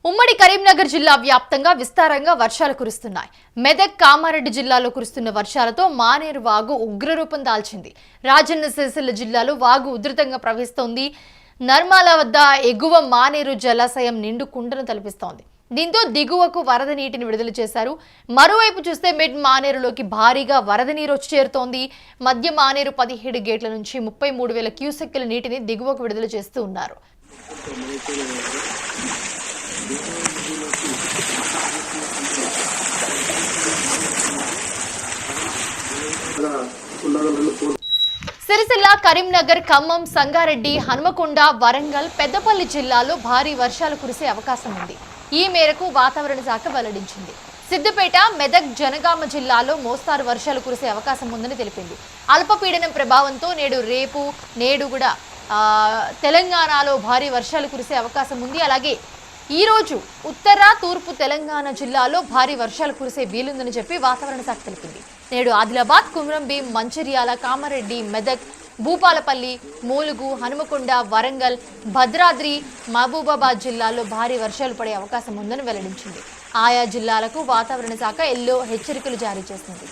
ఉమ్మడి కరీంనగర్ జిల్లా వ్యాప్తంగా విస్తారంగా వర్షాలు కురుస్తున్నాయి. మెదక్, కామారెడ్డి జిల్లాలో కురుస్తున్న వర్షాలతో మానేరు వాగు ఉగ్రరూపం దాల్చింది. రాజన్న సిరిసిల్ల జిల్లాలో వాగు ఉధృతంగా ప్రవహిస్తోంది. నర్మాల వద్ద ఎగువ మానేరు జలాశయం నిండు కుండను తలపిస్తోంది. దీంతో దిగువకు వరద నీటిని విడుదల చేశారు. మరోవైపు చూస్తే మిడ్ మానేరులోకి భారీగా వరద నీరు వచ్చి చేరుతోంది. మధ్య మానేరు 17 గేట్ల నుంచి 33,000 క్యూసెక్కుల నీటిని దిగువకు విడుదల చేస్తూ ఉన్నారు. సిరిసిల్ల, కరీంనగర్, ఖమ్మం, సంగారెడ్డి, హనుమకొండ, వరంగల్, పెద్దపల్లి జిల్లాలో భారీ వర్షాలు కురిసే అవకాశం ఉంది. ఈ మేరకు వాతావరణ శాఖ వెల్లడించింది. సిద్దిపేట, మెదక్, జనగామ జిల్లాలో మోస్తారు వర్షాలు కురిసే అవకాశం ఉందని తెలిపింది. అల్పపీడనం ప్రభావంతో నేడు కూడా తెలంగాణలో భారీ వర్షాలు కురిసే అవకాశం ఉంది. అలాగే ఈ రోజు ఉత్తర, తూర్పు తెలంగాణ జిల్లాలో భారీ వర్షాలు కురిసే వీలుందని చెప్పి వాతావరణ శాఖ తెలిపింది. నేడు ఆదిలాబాద్, కుమ్రంభీం, మంచిర్యాల, కామారెడ్డి, మెదక్, భూపాలపల్లి, మూలుగు, హనుమకొండ, వరంగల్, భద్రాద్రి, మహబూబాబాద్ జిల్లాల్లో భారీ వర్షాలు పడే అవకాశం ఉందని వెల్లడించింది. ఆయా జిల్లాలకు వాతావరణ శాఖ ఎల్లో హెచ్చరికలు జారీ చేసింది.